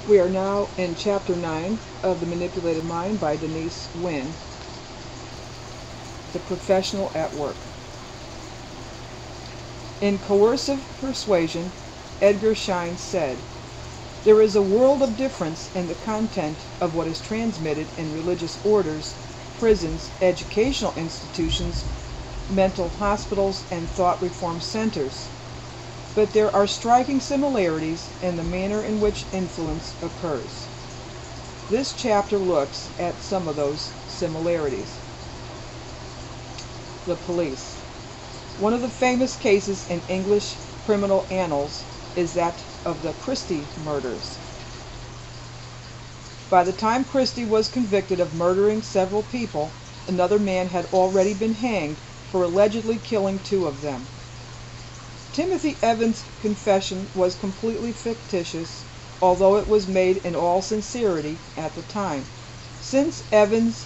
We are now in Chapter 9 of The Manipulated Mind by Denise Wynn, The Professional at Work. In Coercive Persuasion, Edgar Schein said, "There is a world of difference in the content of what is transmitted in religious orders, prisons, educational institutions, mental hospitals, and thought reform centers. But there are striking similarities in the manner in which influence occurs." This chapter looks at some of those similarities. The police. One of the famous cases in English criminal annals is that of the Christie murders. By the time Christie was convicted of murdering several people, another man had already been hanged for allegedly killing two of them. Timothy Evans' confession was completely fictitious, although it was made in all sincerity at the time. Since Evans'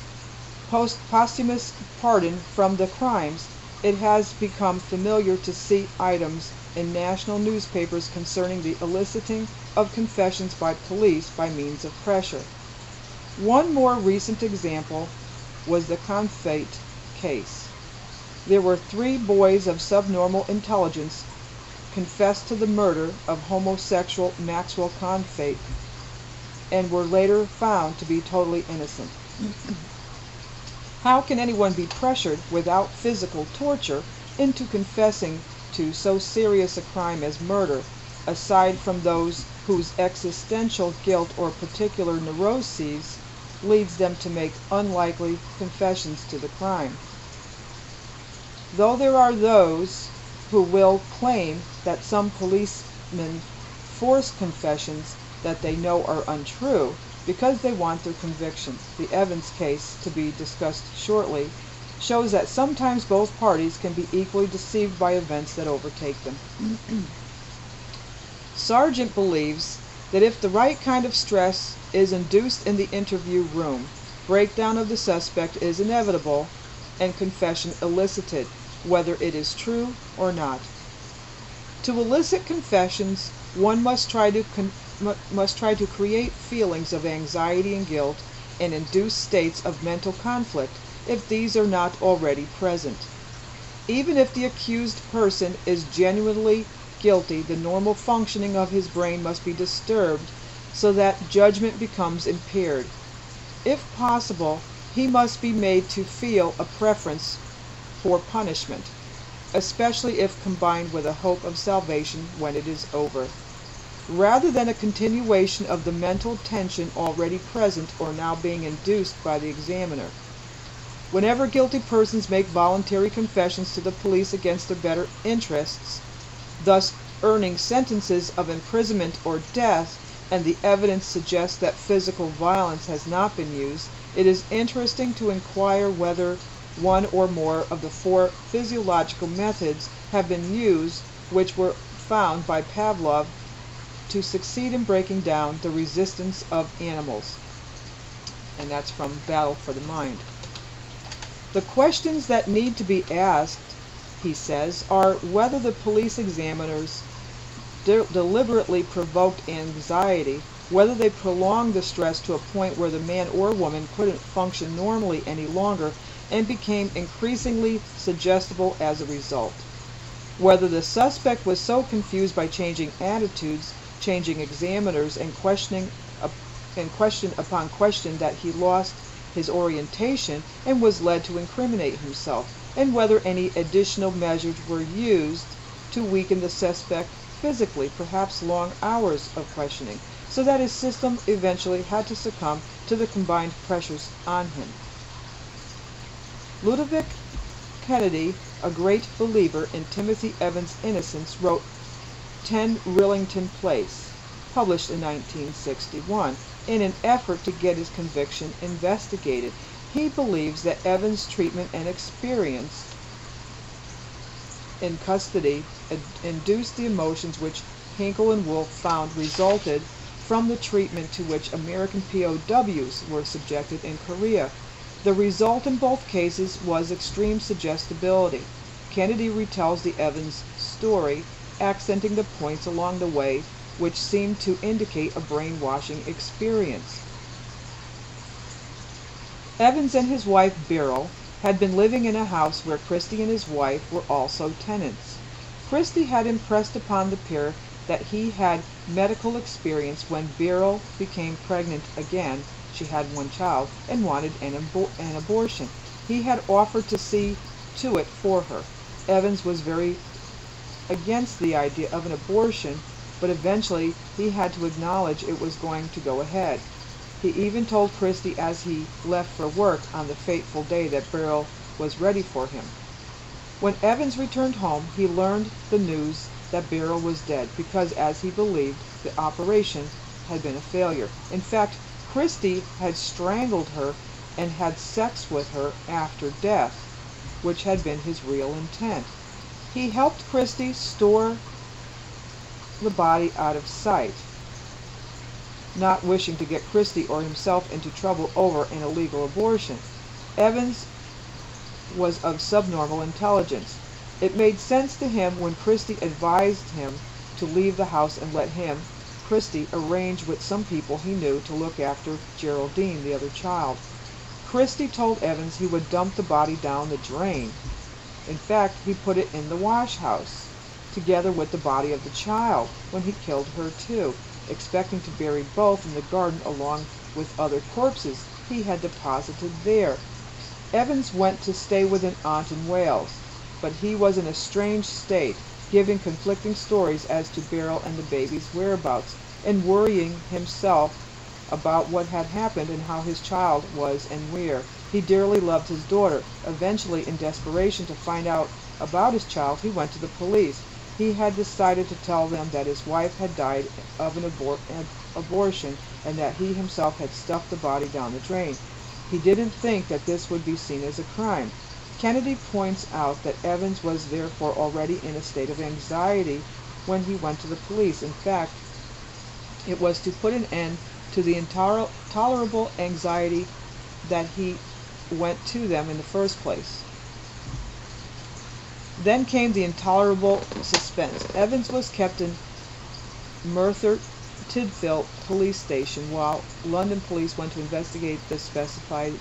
posthumous pardon from the crimes, it has become familiar to see items in national newspapers concerning the eliciting of confessions by police by means of pressure. One more recent example was the Confate case. There were 3 boys of subnormal intelligence confessed to the murder of homosexual Maxwell Confate and were later found to be totally innocent. How can anyone be pressured without physical torture into confessing to so serious a crime as murder, aside from those whose existential guilt or particular neuroses leads them to make unlikely confessions to the crime? Though there are those who will claim that some policemen force confessions that they know are untrue because they want their conviction. The Evans case, to be discussed shortly, shows that sometimes both parties can be equally deceived by events that overtake them. Sargent believes that if the right kind of stress is induced in the interview room, breakdown of the suspect is inevitable and confession elicited, whether it is true or not. To elicit confessions, one must try to create feelings of anxiety and guilt and induce states of mental conflict if these are not already present. Even if the accused person is genuinely guilty, the normal functioning of his brain must be disturbed so that judgment becomes impaired. If possible, he must be made to feel a preference for punishment, especially if combined with a hope of salvation when it is over, rather than a continuation of the mental tension already present or now being induced by the examiner. Whenever guilty persons make voluntary confessions to the police against their better interests, thus earning sentences of imprisonment or death, and the evidence suggests that physical violence has not been used, it is interesting to inquire whether one or more of the 4 physiological methods have been used which were found by Pavlov to succeed in breaking down the resistance of animals. And that's from Battle for the Mind. The questions that need to be asked, he says, are whether the police examiners deliberately provoked anxiety, whether they prolonged the stress to a point where the man or woman couldn't function normally any longer and became increasingly suggestible as a result, whether the suspect was so confused by changing attitudes, changing examiners, and question upon question that he lost his orientation and was led to incriminate himself, and whether any additional measures were used to weaken the suspect physically, perhaps long hours of questioning, so that his system eventually had to succumb to the combined pressures on him. Ludovic Kennedy, a great believer in Timothy Evans' innocence, wrote 10 Rillington Place, published in 1961, in an effort to get his conviction investigated. He believes that Evans' treatment and experience in custody induced the emotions which Hinkle and Wolf found resulted from the treatment to which American POWs were subjected in Korea. The result in both cases was extreme suggestibility. Kennedy retells the Evans story, accenting the points along the way which seemed to indicate a brainwashing experience. Evans and his wife Beryl had been living in a house where Christie and his wife were also tenants. Christie had impressed upon the pair that he had medical experience when Beryl became pregnant again. She had one child and wanted an abortion. He had offered to see to it for her. Evans was very against the idea of an abortion, but eventually he had to acknowledge it was going to go ahead. He even told Christie as he left for work on the fateful day that Beryl was ready for him. When Evans returned home, he learned the news that Beryl was dead because, as he believed, the operation had been a failure. In fact, Christie had strangled her and had sex with her after death, which had been his real intent. He helped Christie store the body out of sight, not wishing to get Christie or himself into trouble over an illegal abortion. Evans was of subnormal intelligence. It made sense to him when Christie advised him to leave the house and let him, Christie, arrange with some people he knew to look after Geraldine, the other child. Christie told Evans he would dump the body down the drain. In fact, he put it in the wash house, together with the body of the child, when he killed her too, expecting to bury both in the garden along with other corpses he had deposited there. Evans went to stay with an aunt in Wales, but he was in a strange state, giving conflicting stories as to Beryl and the baby's whereabouts, and worrying himself about what had happened and how his child was and where. He dearly loved his daughter. Eventually, in desperation to find out about his child, he went to the police. He had decided to tell them that his wife had died of an abortion and that he himself had stuffed the body down the drain. He didn't think that this would be seen as a crime. Kennedy points out that Evans was therefore already in a state of anxiety when he went to the police. In fact, it was to put an end to the intolerable anxiety that he went to them in the first place. Then came the intolerable suspense. Evans was kept in Merthyr Tydfil police station while London police went to investigate the specified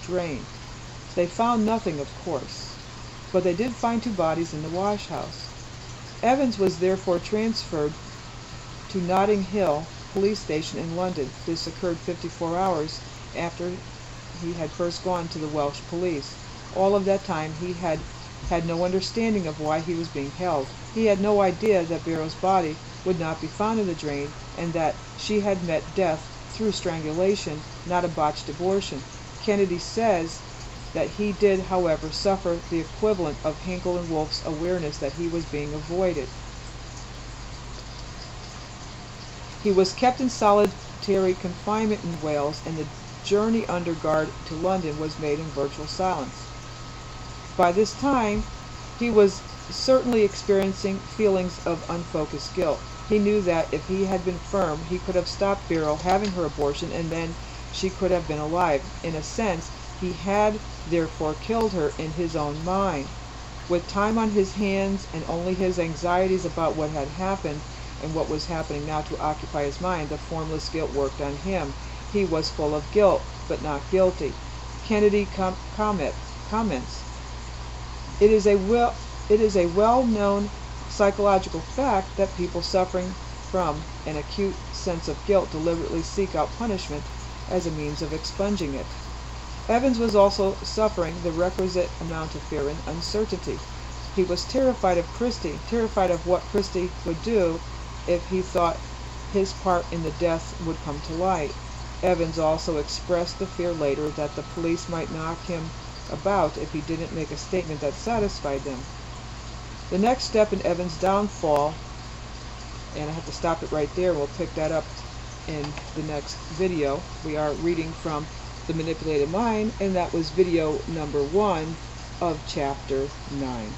drain. They found nothing, of course, but they did find 2 bodies in the wash house. Evans was therefore transferred to Notting Hill police station in London. This occurred 54 hours after he had first gone to the Welsh police. All of that time he had no understanding of why he was being held. He had no idea that Beryl's body would not be found in the drain and that she had met death through strangulation, not a botched abortion. Kennedy says that he did, however, suffer the equivalent of Hinkle and Wolff's awareness that he was being avoided. He was kept in solitary confinement in Wales, and the journey under guard to London was made in virtual silence. By this time, he was certainly experiencing feelings of unfocused guilt. He knew that if he had been firm, he could have stopped Beryl having her abortion, and then she could have been alive. In a sense, he had therefore killed her in his own mind. With time on his hands and only his anxieties about what had happened and what was happening now to occupy his mind, the formless guilt worked on him. He was full of guilt, but not guilty. Kennedy comments, It is a well-known psychological fact that people suffering from an acute sense of guilt deliberately seek out punishment as a means of expunging it. Evans was also suffering the requisite amount of fear and uncertainty. He was terrified of Christie, terrified of what Christie would do if he thought his part in the death would come to light. Evans also expressed the fear later that the police might knock him about if he didn't make a statement that satisfied them. The next step in Evans' downfall, and I have to stop it right there, we'll pick that up in the next video. We are reading from The Manipulated Mind, and that was video number 1 of chapter 9.